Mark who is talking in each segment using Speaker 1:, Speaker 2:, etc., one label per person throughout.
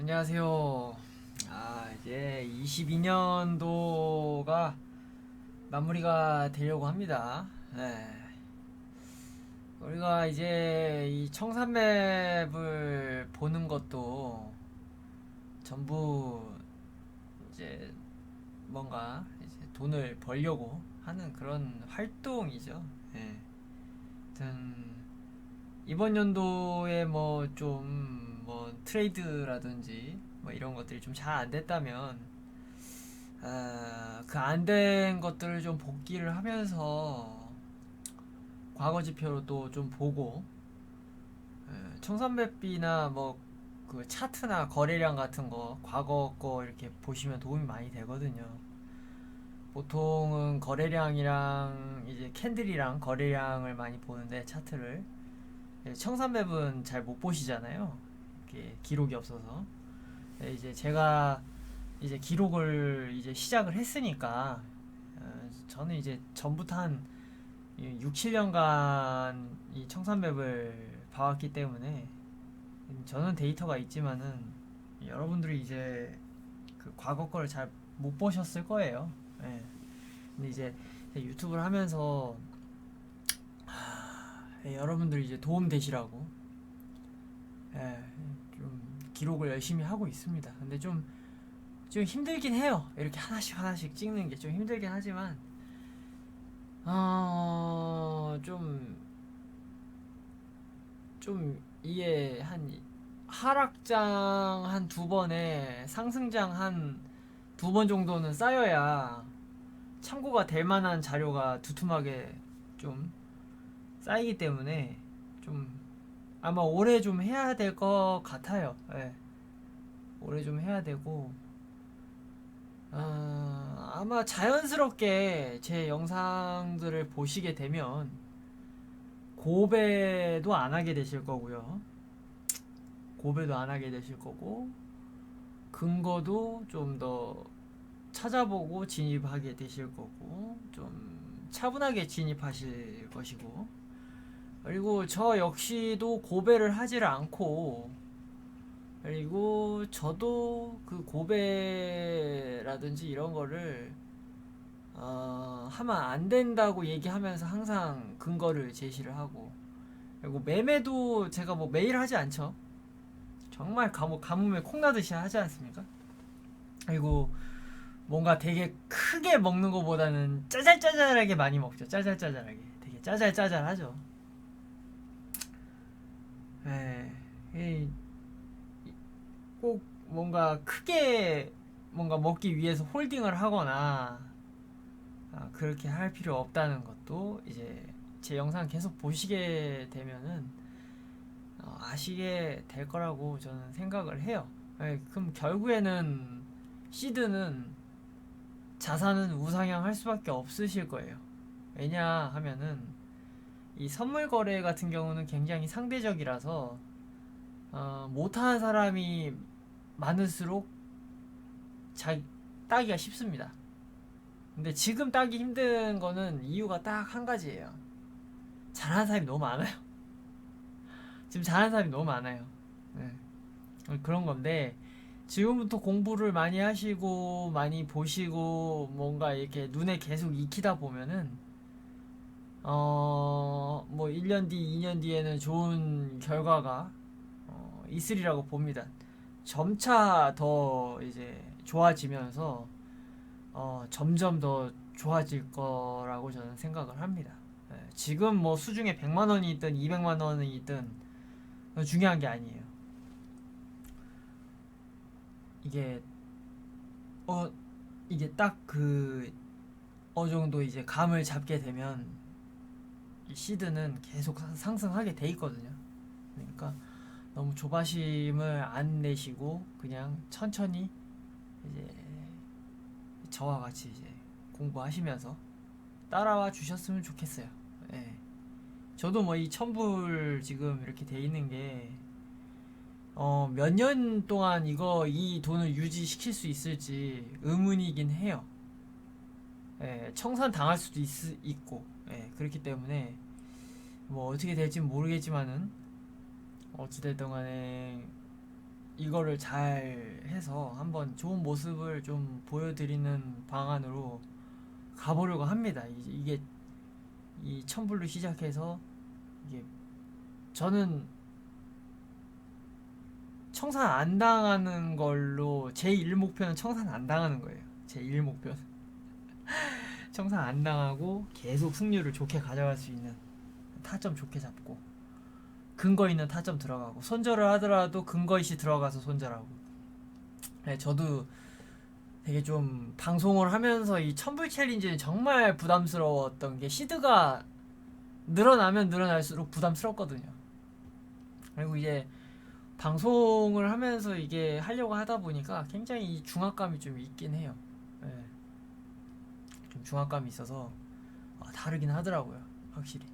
Speaker 1: 안녕하세요. 이제 22년도가 마무리가 되려고 합니다. 네. 우리가 이제 이 청산맵을 보는 것도 전부 이제 뭔가 이제 돈을 벌려고 하는 그런 활동이죠. 네. 하여튼 이번 연도에 뭐 좀 뭐 트레이드라든지 뭐 이런 것들이 좀 잘 안 됐다면 그 안 된 것들을 좀 복기를 하면서 과거 지표로 또 좀 보고 청산배비나 뭐 그 차트나 거래량 같은 거 과거 거 이렇게 보시면 도움이 많이 되거든요. 보통은 거래량이랑 이제 캔들이랑 거래량을 많이 보는데 차트를 청산맵은 잘 못 보시잖아요. 이렇게 기록이 없어서. 이제 제가 이제 기록을 이제 시작을 했으니까 저는 이제 전부터 한 6, 7년간 이 청산맵을 봐왔기 때문에 저는 데이터가 있지만은 여러분들이 이제 그 과거 거를 잘 못 보셨을 거예요. 예. 근데 이제 유튜브를 하면서 여러분들이 이제 도움 되시라고 예, 좀 기록을 열심히 하고 있습니다. 근데 좀 힘들긴 해요. 이렇게 하나씩 하나씩 찍는 게 좀 힘들긴 하지만 좀 이게 한 하락장 한 두 번에 상승장 한 두 번 정도는 쌓여야 참고가 될 만한 자료가 두툼하게 좀 쌓이기 때문에 좀 아마 올해 좀 해야 될 것 같아요. 예. 올해 좀 해야 되고 아마 자연스럽게 제 영상들을 보시게 되면 고배도 안 하게 되실 거고요. 고배도 안 하게 되실 거고 근거도 좀 더 찾아보고 진입하게 되실 거고 좀 차분하게 진입하실 것이고 그리고 저 역시도 고배를 하지를 않고 그리고 저도 그 고배라든지 이런 거를 하면 안 된다고 얘기하면서 항상 근거를 제시를 하고 그리고 매매도 제가 뭐 매일 하지 않죠. 정말 가뭄에 콩나듯이 하지 않습니까? 그리고 뭔가 되게 크게 먹는 것보다는 짜잘짜잘하게 많이 먹죠. 짜잘짜잘하게 되게 짜잘짜잘하죠. 예, 꼭 뭔가 크게 뭔가 먹기 위해서 홀딩을 하거나 그렇게 할 필요 없다는 것도 이제 제 영상 계속 보시게 되면은 아시게 될 거라고 저는 생각을 해요. 그럼 결국에는 시드는 자산은 우상향할 수밖에 없으실 거예요. 왜냐 하면은 이 선물 거래 같은 경우는 굉장히 상대적이라서 못하는 사람이 많을수록 따기가 쉽습니다. 근데 지금 따기 힘든 거는 이유가 딱 한 가지예요. 잘하는 사람이 너무 많아요. 지금 잘하는 사람이 너무 많아요. 네. 그런 건데 지금부터 공부를 많이 하시고 많이 보시고 뭔가 이렇게 눈에 계속 익히다 보면은 뭐 1년 뒤, 2년 뒤에는 좋은 결과가 있으리라고 봅니다. 점차 더 이제 좋아지면서 점점 더 좋아질 거라고 저는 생각을 합니다. 지금 뭐 수중에 100만 원이 있든 200만 원이 있든 중요한 게 아니에요. 이게 어 이게 딱 그 어느 정도 이제 감을 잡게 되면 이 시드는 계속 상승하게 돼 있거든요. 그러니까 너무 조바심을 안 내시고 그냥 천천히 이제 저와 같이 이제 공부하시면서 따라와 주셨으면 좋겠어요. 예. 저도 뭐 이 천불 지금 이렇게 돼 있는 게 몇 년 동안 이 돈을 유지시킬 수 있을지 의문이긴 해요. 예, 청산 당할 수도 있고, 예, 그렇기 때문에 뭐 어떻게 될지 모르겠지만은 어찌됐든 간에 이거를 잘 해서 한번 좋은 모습을 좀 보여드리는 방안으로 가보려고 합니다. 이게 이 첨불로 시작해서 이게 저는 청산 안 당하는 걸로 제 1목표는 청산 안 당하는 거예요. 제 1목표는 청산 안 당하고 계속 승률을 좋게 가져갈 수 있는 타점 좋게 잡고 근거 있는 타점 들어가고 손절을 하더라도 근거 있이 들어가서 손절하고. 네, 저도 되게 좀 방송을 하면서 이 첨불 챌린지는 정말 부담스러웠던 게 시드가 늘어나면 늘어날수록 부담스럽거든요. 그리고 이제 방송을 하면서 이게 하려고 하다 보니까 굉장히 중압감이 좀 있긴 해요. 네, 좀 중압감이 있어서 다르긴 하더라고요, 확실히.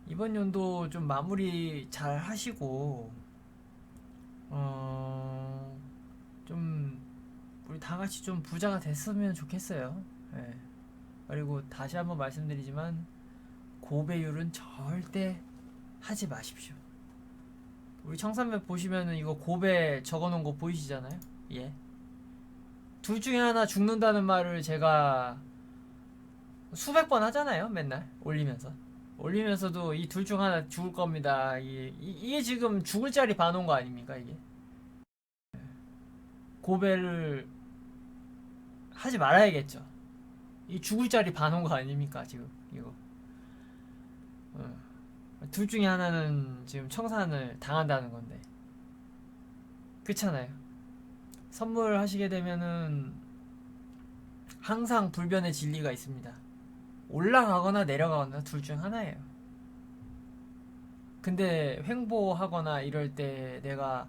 Speaker 1: 이번 연도 좀 마무리 잘 하시고 좀 우리 다 같이 좀 부자가 됐으면 좋겠어요. 예. 그리고 다시 한번 말씀드리지만 고배율은 절대 하지 마십시오. 우리 청산맵 보시면은 이거 고배 적어놓은 거 보이시잖아요? 예. 둘 중에 하나 죽는다는 말을 제가 수백 번 하잖아요, 맨날 올리면서도 이 둘 중 하나 죽을 겁니다. 이게 지금 죽을 자리 봐놓은 거 아닙니까, 이게? 고배를 하지 말아야겠죠. 이 죽을 자리 봐놓은 거 아닙니까, 지금 이거? 둘 중에 하나는 지금 청산을 당한다는 건데, 그렇잖아요. 선물하시게 되면은 항상 불변의 진리가 있습니다. 올라가거나 내려가거나 둘 중 하나예요. 근데 횡보하거나 이럴 때 내가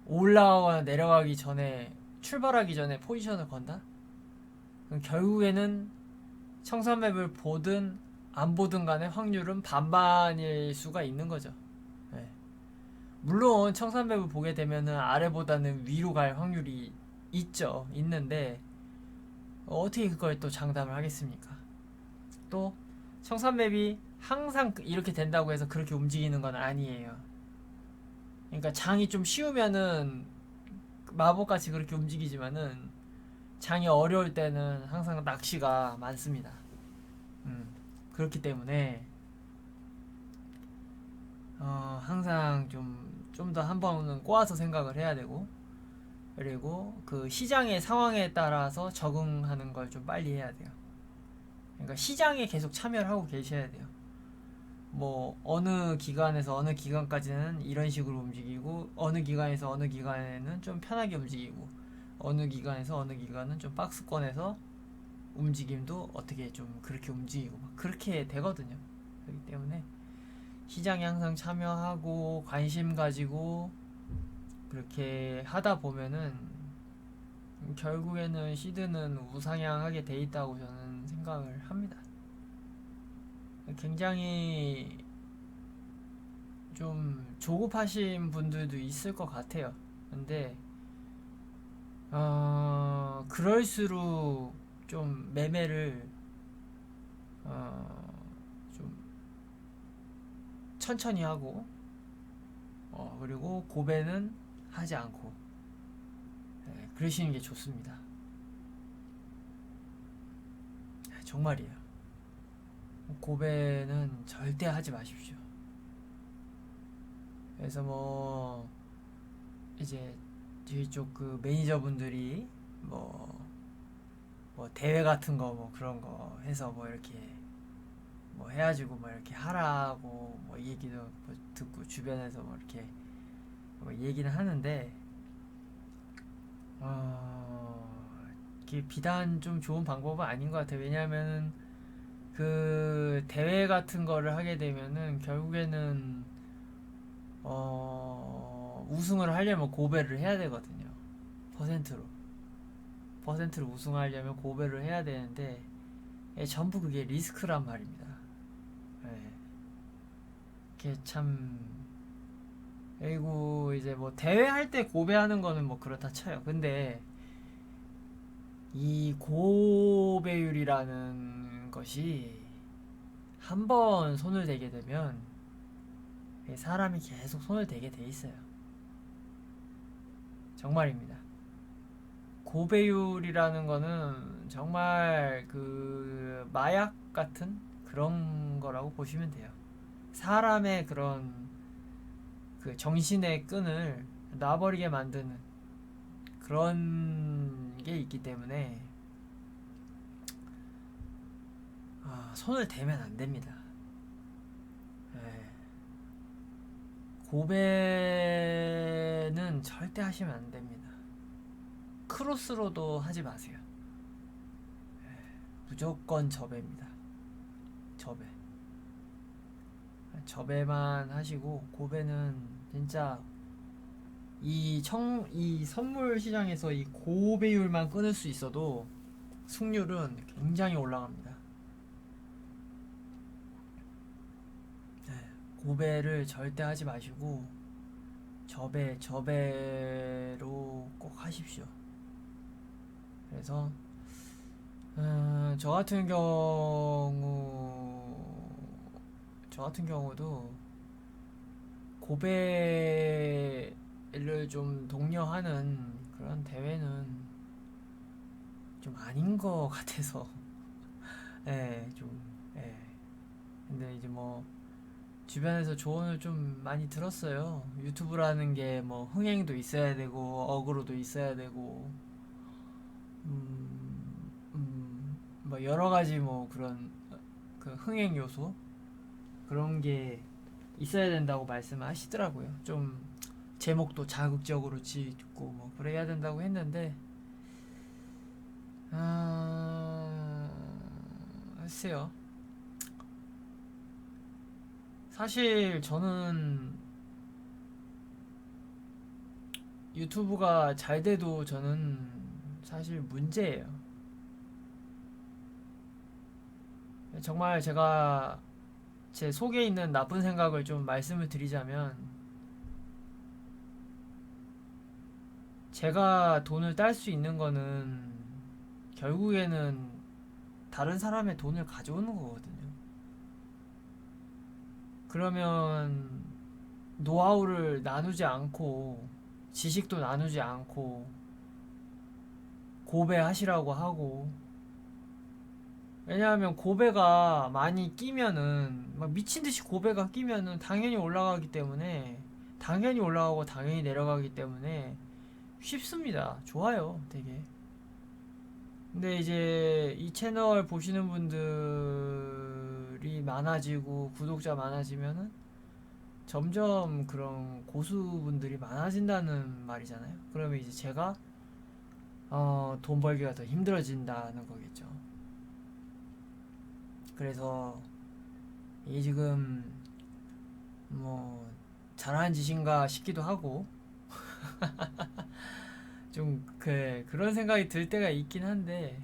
Speaker 1: 올라가거나 내려가기 전에 출발하기 전에 포지션을 건다? 그럼 결국에는 청산맵을 보든 안 보든 간에 확률은 반반일 수가 있는 거죠. 네. 물론 청산맵을 보게 되면은 아래보다는 위로 갈 확률이 있는데 어떻게 그걸 또 장담을 하겠습니까? 또 청산맵이 항상 이렇게 된다고 해서 그렇게 움직이는 건 아니에요. 그러니까 장이 좀 쉬우면은 마법같이 그렇게 움직이지만은 장이 어려울 때는 항상 낚시가 많습니다. 그렇기 때문에 항상 좀 더 한 번은 꼬아서 생각을 해야 되고, 그리고 그 시장의 상황에 따라서 적응하는 걸 좀 빨리 해야 돼요. 그러니까 시장에 계속 참여를 하고 계셔야 돼요. 뭐 어느 기간에서 어느 기간까지는 이런 식으로 움직이고 어느 기간에서 어느 기간에는 좀 편하게 움직이고 어느 기간에서 어느 기간은 좀 박스권에서 움직임도 어떻게 좀 그렇게 움직이고 막 그렇게 되거든요. 그렇기 때문에 시장에 항상 참여하고 관심 가지고 그렇게 하다 보면은 결국에는 시드는 우상향하게 돼 있다고 저는 생각을 합니다. 굉장히 좀 조급하신 분들도 있을 것 같아요. 근데 그럴수록 좀 매매를 좀 천천히 하고 그리고 고배는 하지 않고 그러시는 게 좋습니다. 정말이에요. 고배는 절대 하지 마십시오. 그래서 뭐 이제 저희 쪽 그 매니저분들이 뭐 대회 같은 거 뭐 그런 거 해서 뭐 이렇게 뭐 해가지고 뭐 이렇게 하라고 뭐 얘기도 뭐 듣고 주변에서 뭐 이렇게 뭐 얘기는 하는데 이게 비단 좀 좋은 방법은 아닌 것 같아요. 왜냐하면 그 대회 같은 거를 하게 되면은 결국에는 우승을 하려면 고배를 해야 되거든요. 퍼센트로 우승하려면 고배를 해야 되는데 전부 그게 리스크란 말입니다. 예. 그게 참. 그리고 이제 뭐 대회 할 때 고배하는 거는 뭐 그렇다 쳐요. 근데 이 고배율이라는 것이 한번 손을 대게 되면 사람이 계속 손을 대게 돼 있어요. 정말입니다. 고배율이라는 거는 정말 그 마약 같은 그런 거라고 보시면 돼요. 사람의 그런 그 정신의 끈을 놔버리게 만드는 그런 게 있기 때문에 손을 대면 안 됩니다. 예. 고배는 절대 하시면 안 됩니다. 크로스로도 하지 마세요. 무조건 접배입니다. 접배. 접배만 하시고 고배는 진짜 이 선물 시장에서 이 고배율만 끊을 수 있어도 승률은 굉장히 올라갑니다. 네, 고배를 절대 하지 마시고 저배로 꼭 하십시오. 그래서 저 같은 경우도 고배를 좀 독려하는 그런 대회는 좀 아닌 것 같아서 예, 예. 근데 이제 뭐 주변에서 조언을 좀 많이 들었어요. 유튜브라는 게 뭐 흥행도 있어야 되고 어그로도 있어야 되고 뭐 여러 가지 뭐 그런 그 흥행 요소 그런 게 있어야 된다고 말씀하시더라고요. 좀 제목도 자극적으로 짓고 뭐 그래야 된다고 했는데 글쎄요. 사실 저는 유튜브가 잘 돼도 저는 사실 문제예요. 정말 제가 제 속에 있는 나쁜 생각을 좀 말씀을 드리자면 제가 돈을 딸 수 있는 거는 결국에는 다른 사람의 돈을 가져오는 거거든요. 그러면 노하우를 나누지 않고 지식도 나누지 않고 고배하시라고 하고 왜냐하면 고배가 많이 끼면은 막 미친듯이 고배가 끼면은 당연히 올라가기 때문에 당연히 올라가고 당연히 내려가기 때문에 쉽습니다. 좋아요 되게. 근데 이제 이 채널 보시는 분들이 많아지고 구독자 많아지면은 점점 그런 고수분들이 많아진다는 말이잖아요. 그러면 이제 제가 돈 벌기가 더 힘들어진다는 거겠죠. 그래서 이게 지금 뭐 잘하는 짓인가 싶기도 하고 좀 그런 생각이 들 때가 있긴 한데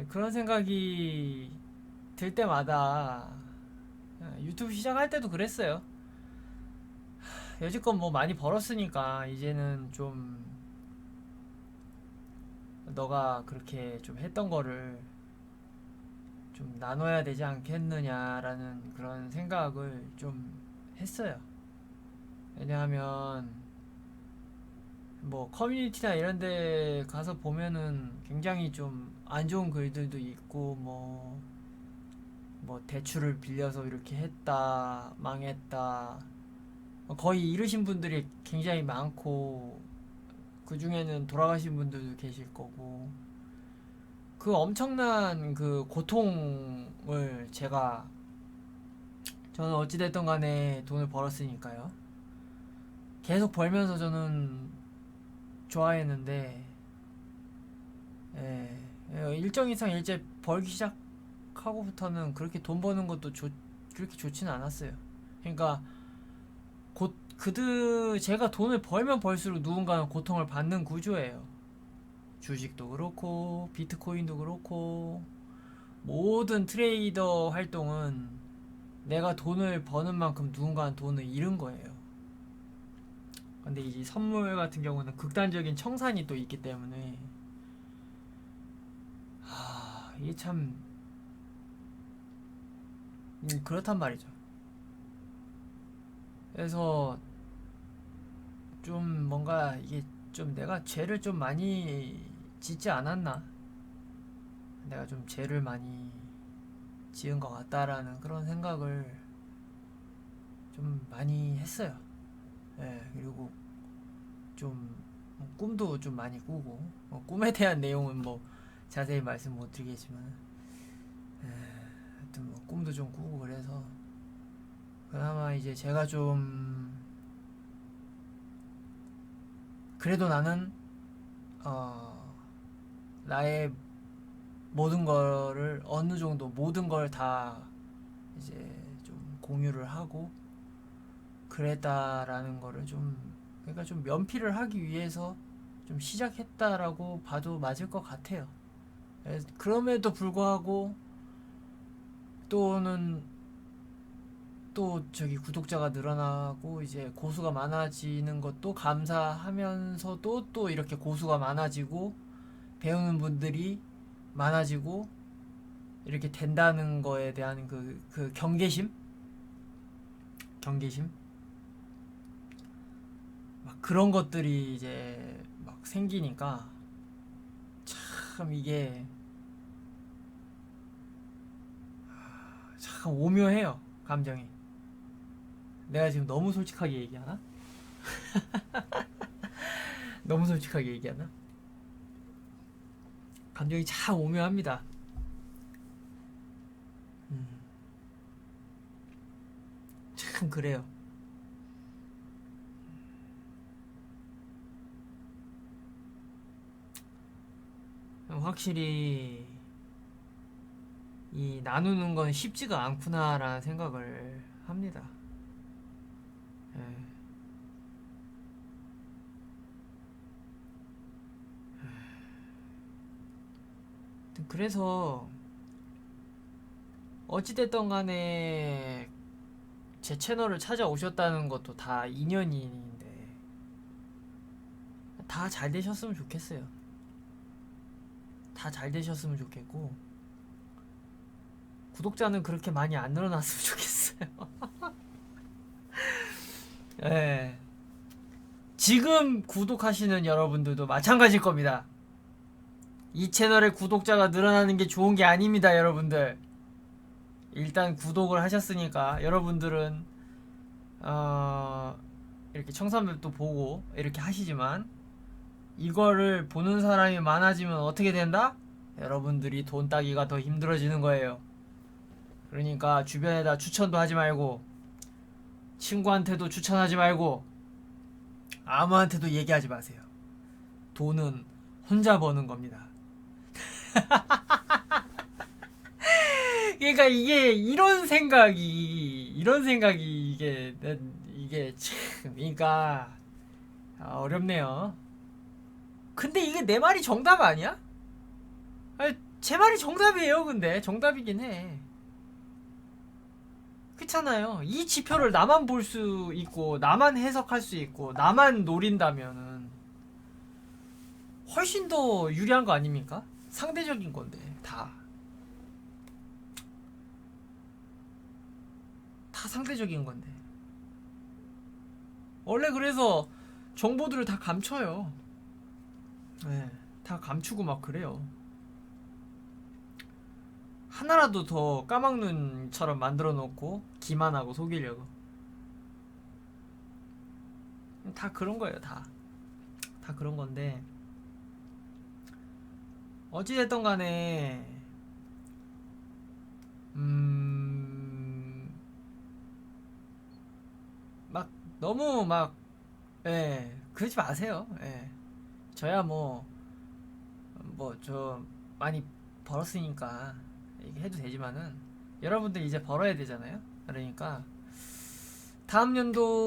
Speaker 1: 그런 생각이 들 때마다 유튜브 시작할 때도 그랬어요. 여지껏 뭐 많이 벌었으니까 이제는 좀 너가 그렇게 좀 했던 거를 좀 나눠야 되지 않겠느냐라는 그런 생각을 좀 했어요. 왜냐하면 뭐 커뮤니티나 이런 데 가서 보면은 굉장히 좀 안 좋은 글들도 있고 뭐 대출을 빌려서 이렇게 했다 망했다 거의 잃으신 분들이 굉장히 많고 그 중에는 돌아가신 분들도 계실 거고 그 엄청난 그 고통을 저는 어찌됐든 간에 돈을 벌었으니까요. 계속 벌면서 저는 좋아했는데 예, 일정 이상 일제 벌기 시작하고부터는 그렇게 돈 버는 것도 그렇게 좋지는 않았어요. 그러니까 제가 돈을 벌면 벌수록 누군가는 고통을 받는 구조예요. 주식도 그렇고 비트코인도 그렇고 모든 트레이더 활동은 내가 돈을 버는 만큼 누군가는 돈을 잃은 거예요. 근데 이 선물 같은 경우는 극단적인 청산이 또 있기 때문에 이게 참 그렇단 말이죠. 그래서 좀 뭔가 이게 좀 내가 죄를 좀 많이 짓지 않았나? 내가 좀 죄를 많이 지은 것 같다라는 그런 생각을 좀 많이 했어요. 예, 그리고 좀 꿈도 좀 많이 꾸고 꿈에 대한 내용은 뭐 자세히 말씀 못 드리겠지만 하여튼 뭐 꿈도 좀 꾸고 그래서 그나마 이제 제가 좀 그래도 나는 나의 모든 거를 어느 정도 모든 걸 다 이제 좀 공유를 하고 그랬다라는 거를 좀 그러니까 좀 면피를 하기 위해서 좀 시작했다라고 봐도 맞을 것 같아요. 그럼에도 불구하고 또는 또 저기 구독자가 늘어나고 이제 고수가 많아지는 것도 감사하면서도 또 이렇게 고수가 많아지고 배우는 분들이 많아지고 이렇게 된다는 거에 대한 그 경계심 막 그런 것들이 이제 막 생기니까 참 이게 참 오묘해요 감정이. 내가 지금 너무 솔직하게 얘기하나? 너무 솔직하게 얘기하나? 감정이 참 오묘합니다. 참 그래요. 확실히 이 나누는 건 쉽지가 않구나라는 생각을 합니다. 예. 그래서 어찌됐던 간에 제 채널을 찾아오셨다는 것도 다 인연인데 다 잘 되셨으면 좋겠어요. 다 잘 되셨으면 좋겠고 구독자는 그렇게 많이 안 늘어났으면 좋겠어요. 예. 지금 구독하시는 여러분들도 마찬가지일 겁니다. 이 채널의 구독자가 늘어나는 게 좋은 게 아닙니다, 여러분들. 일단 구독을 하셨으니까 여러분들은 이렇게 청산맵도 보고 이렇게 하시지만 이거를 보는 사람이 많아지면 어떻게 된다? 여러분들이 돈 따기가 더 힘들어지는 거예요. 그러니까 주변에다 추천도 하지 말고 친구한테도 추천하지 말고 아무한테도 얘기하지 마세요. 돈은 혼자 버는 겁니다. 그러니까 이게 이런 생각이 이게 참 그러니까 어렵네요. 근데 이게 내 말이 정답 아니야? 아니, 제 말이 정답이에요. 근데 정답이긴 해. 그렇잖아요. 이 지표를 나만 볼 수 있고 나만 해석할 수 있고 나만 노린다면은 훨씬 더 유리한 거 아닙니까? 상대적인 건데 다 상대적인 건데 원래 그래서 정보들을 다 감춰요. 네, 다 감추고 막 그래요. 하나라도 더 까막눈처럼 만들어 놓고 기만하고 속이려고 다 그런 거예요. 다 그런 건데 어찌됐든 간에 막 너무 막 그러지 마세요. 저야 뭐 좀 많이 벌었으니까 얘기해도 되지만은 여러분들 이제 벌어야 되잖아요. 그러니까 다음 연도에는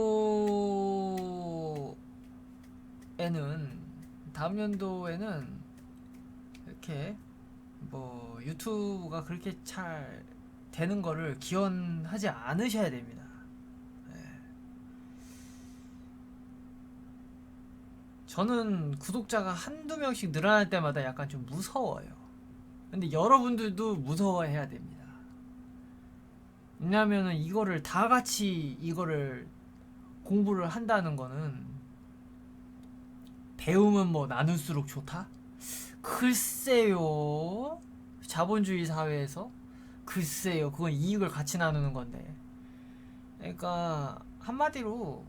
Speaker 1: 이렇게 뭐 유튜브가 그렇게 잘 되는 거를 기원하지 않으셔야 됩니다. 저는 구독자가 한두 명씩 늘어날 때마다 약간 좀 무서워요. 근데 여러분들도 무서워해야 됩니다. 왜냐면은 이거를 다 같이 이거를 공부를 한다는 거는 배우면 뭐 나눌수록 좋다? 글쎄요. 자본주의 사회에서 글쎄요. 그건 이익을 같이 나누는 건데. 그러니까 한마디로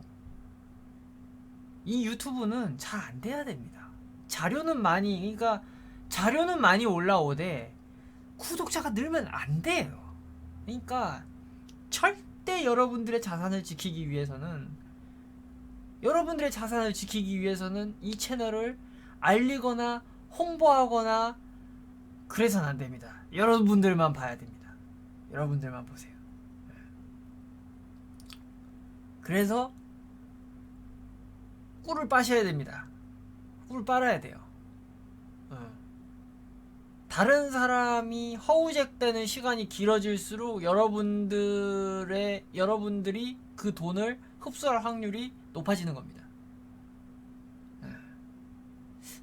Speaker 1: 이 유튜브는 잘 안 돼야 됩니다. 그러니까 자료는 많이 올라오되 구독자가 늘면 안 돼요. 그러니까 절대 여러분들의 자산을 지키기 위해서는 이 채널을 알리거나 홍보하거나 그래서는 안 됩니다. 여러분들만 봐야 됩니다. 여러분들만 보세요. 그래서 꿀을 빠셔야 됩니다. 꿀을 빨아야 돼요. 다른 사람이 허우적대는 시간이 길어질수록 여러분들이 그 돈을 흡수할 확률이 높아지는 겁니다.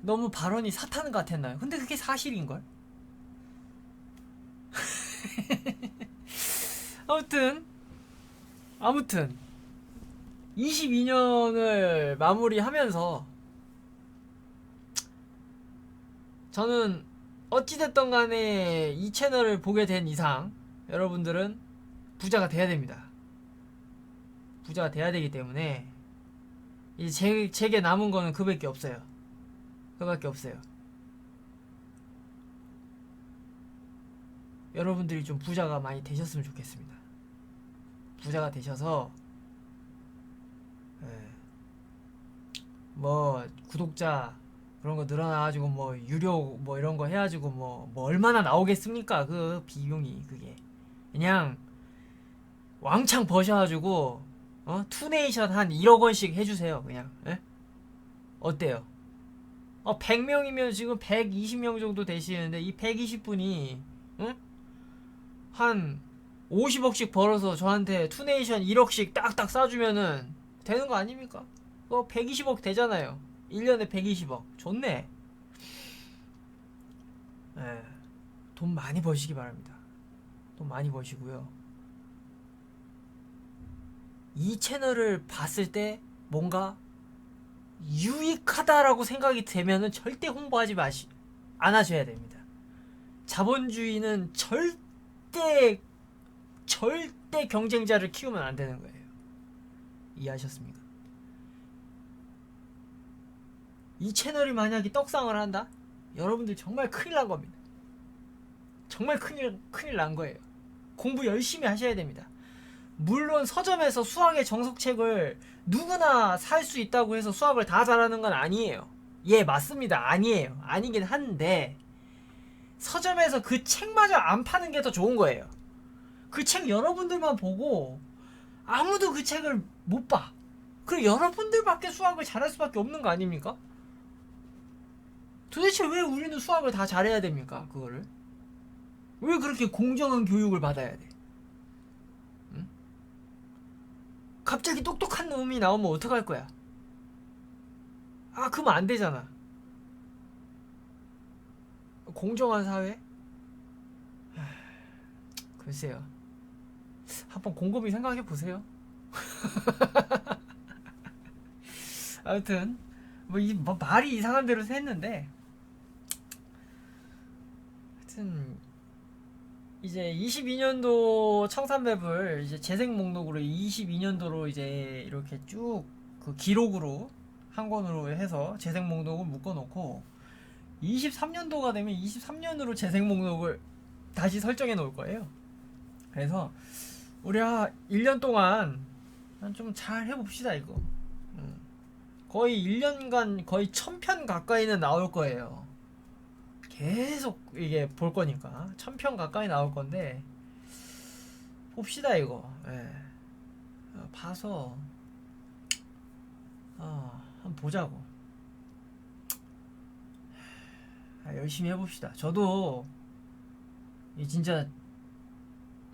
Speaker 1: 너무 발언이 사탄 같았나요? 근데 그게 사실인걸? 아무튼 22년을 마무리하면서 저는 어찌됐든 간에 이 채널을 보게 된 이상 여러분들은 부자가 돼야 됩니다. 부자가 돼야 되기 때문에 이제 제게 남은 거는 그밖에 없어요. 여러분들이 좀 부자가 많이 되셨으면 좋겠습니다. 부자가 되셔서 뭐 구독자 그런 거 늘어나가지고 뭐 유료 뭐 이런 거 해가지고 뭐 얼마나 나오겠습니까? 그 비용이 그게 그냥 왕창 버셔가지고 투네이션 한 1억 원씩 해주세요. 그냥 어때요? 100명이면 지금 120명 정도 되시는데 이 120분이 한 50억씩 벌어서 저한테 투네이션 1억씩 딱딱 쏴주면은 되는 거 아닙니까? 120억 되잖아요. 1년에 120억. 좋네. 돈 많이 버시기 바랍니다. 돈 많이 버시고요. 이 채널을 봤을 때 뭔가 유익하다라고 생각이 되면은 절대 홍보하지 안 하셔야 됩니다. 자본주의는 절대 경쟁자를 키우면 안 되는 거예요. 이해하셨습니까? 이 채널이 만약에 떡상을 한다? 여러분들 정말 큰일 난 겁니다. 정말 큰일 난 거예요. 공부 열심히 하셔야 됩니다. 물론 서점에서 수학의 정석책을 누구나 살 수 있다고 해서 수학을 다 잘하는 건 아니에요. 예, 맞습니다. 아니에요. 아니긴 한데 서점에서 그 책마저 안 파는 게 더 좋은 거예요. 그 책 여러분들만 보고 아무도 그 책을 못 봐. 그리고 여러분들밖에 수학을 잘할 수밖에 없는 거 아닙니까? 도대체 왜 우리는 수학을 다 잘해야 됩니까? 그거를 왜 그렇게 공정한 교육을 받아야 돼? 응? 갑자기 똑똑한 놈이 나오면 어떡할 거야? 그러면 안 되잖아. 공정한 사회? 글쎄요. 한번 곰곰이 생각해 보세요. 아무튼 말이 이상한 대로 했는데, 하여튼 이제 22년도 청산맵을 이제 재생 목록으로 22년도로 이제 이렇게 쭉 그 기록으로 한 권으로 해서 재생 목록을 묶어놓고 23년도가 되면 23년으로 재생 목록을 다시 설정해 놓을 거예요. 그래서 우리 1년 동안 좀 잘 해봅시다 이거. 거의 1년간 거의 1000편 가까이는 나올 거예요. 계속 이게 볼 거니까 1000편 가까이 나올 건데 봅시다 이거. 봐서 한번 보자고. 열심히 해봅시다. 저도 진짜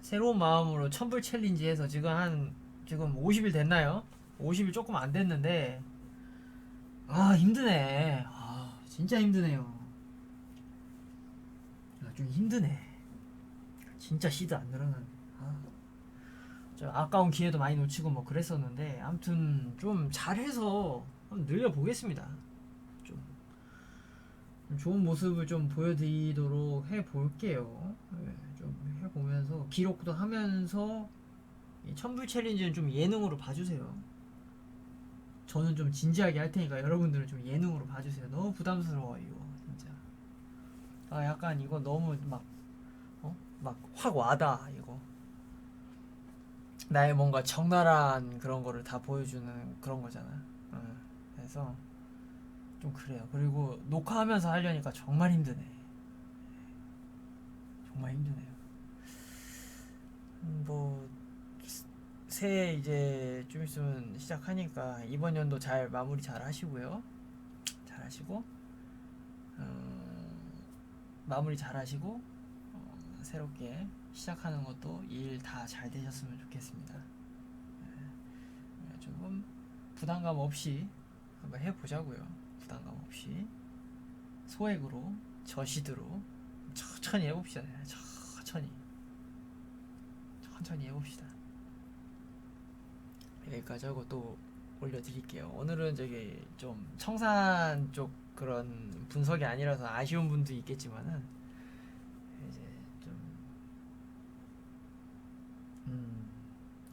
Speaker 1: 새로운 마음으로 천불 챌린지 해서 지금 50일 됐나요? 50일 조금 안 됐는데 힘드네. 진짜 힘드네요. 좀 힘드네. 진짜 시드 안 늘어나네. 저 아까운 기회도 많이 놓치고 뭐 그랬었는데 아무튼 좀 잘해서 한번 늘려보겠습니다. 좀 좀 좋은 모습을 좀 보여드리도록 해볼게요. 네, 좀 해보면서 기록도 하면서 이 천불 챌린지는 좀 예능으로 봐주세요. 저는 좀 진지하게 할 테니까 여러분들은 좀 예능으로 봐주세요. 너무 부담스러워 이거 진짜. 아 약간 이거 너무 막 확 와다 이거. 나의 뭔가 적나라한 그런 거를 다 보여주는 그런 거잖아. 그래서 좀 그래요. 그리고 녹화하면서 하려니까 정말 힘드네. 정말 힘드네요. 뭐 새해 이제 좀 있으면 시작하니까 이번 연도 잘 마무리 잘 하시고요. 잘 하시고 마무리 잘 하시고 새롭게 시작하는 것도 일 다 잘 되셨으면 좋겠습니다. 조금 부담감 없이 한번 해보자고요. 부담감 없이 소액으로 저시드로 천천히 해봅시다. 천천히 해봅시다. 여기까지 하고 또 올려드릴게요. 오늘은 저기 좀 청산 쪽 그런 분석이 아니라서 아쉬운 분도 있겠지만은 이제 좀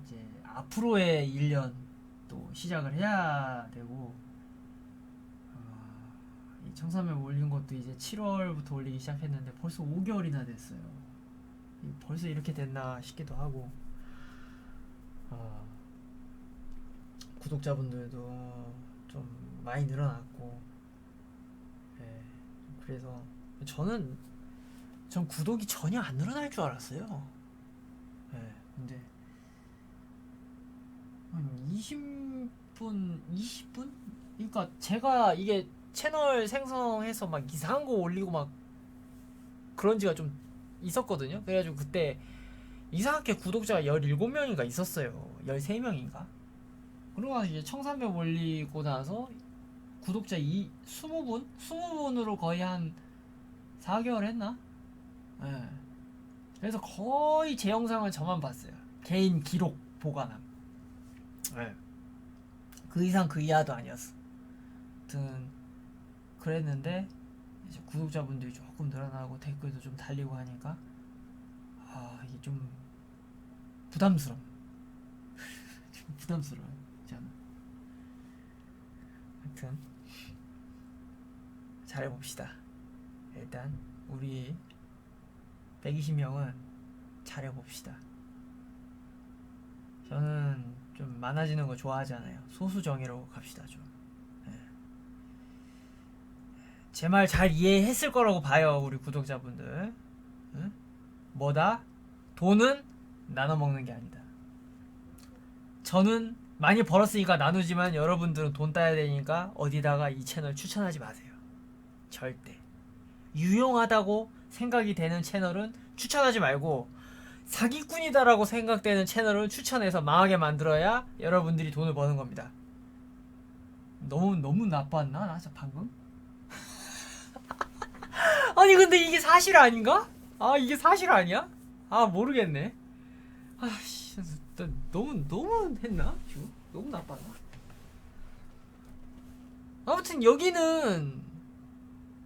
Speaker 1: 이제 앞으로의 1년 또 시작을 해야 되고 이 청산맵 올린 것도 이제 7월부터 올리기 시작했는데 벌써 5개월이나 됐어요. 벌써 이렇게 됐나 싶기도 하고 구독자분들도 좀 많이 늘어났고 예, 그래서 전 구독이 전혀 안 늘어날 줄 알았어요. 예, 근데 한 20분? 그러니까 제가 이게 채널 생성해서 막 이상한 거 올리고 막 그런 지가 좀 있었거든요. 그래가지고 그때 이상하게 구독자가 17명인가 있었어요. 13명인가? 그러고 나서 이제 청산맵 올리고 나서 구독자 20분? 20분으로 거의 한 4개월 했나? 예. 그래서 거의 제 영상을 저만 봤어요. 개인 기록 보관함. 예. 그 이상 그 이하도 아니었어. 아무튼 그랬는데 이제 구독자분들이 조금 늘어나고 댓글도 좀 달리고 하니까 이게 좀 부담스러워. 좀 부담스러워요. 저는. 하여튼 잘해봅시다. 일단 우리 120명은 잘해봅시다. 저는 좀 많아지는 거 좋아하잖아요. 소수정예로 갑시다 좀. 제 말 잘 이해했을 거라고 봐요, 우리 구독자분들. 응? 뭐다? 돈은 나눠 먹는 게 아니다. 저는 많이 벌었으니까 나누지만 여러분들은 돈 따야 되니까 어디다가 이 채널 추천하지 마세요. 절대. 유용하다고 생각이 되는 채널은 추천하지 말고 사기꾼이다라고 생각되는 채널을 추천해서 망하게 만들어야 여러분들이 돈을 버는 겁니다. 너무 나빴나? 나 진짜 방금? 아니 근데 이게 사실 아닌가? 이게 사실 아니야? 모르겠네. 씨, 너무 했나? 너무 나빴나? 아무튼 여기는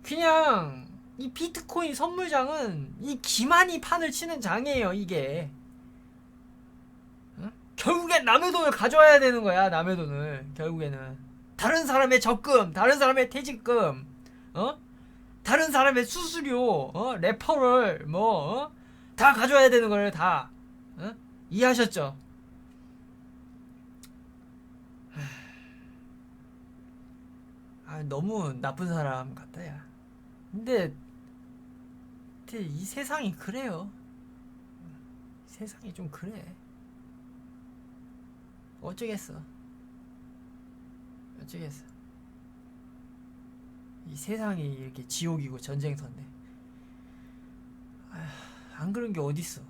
Speaker 1: 그냥 이 비트코인 선물장은 이 기만이 판을 치는 장이에요. 이게 결국엔 남의 돈을 가져와야 되는 거야. 남의 돈을 결국에는 다른 사람의 적금, 다른 사람의 퇴직금, 다른 사람의 수수료, 레퍼럴 다 가져와야 되는 거예요. 다 이해하셨죠? 너무 나쁜 사람 같다 야. 근데 이 세상이 그래요. 세상이 좀 그래. 어쩌겠어. 이 세상이 이렇게 지옥이고 전쟁터인데 안 그런 게 어딨어.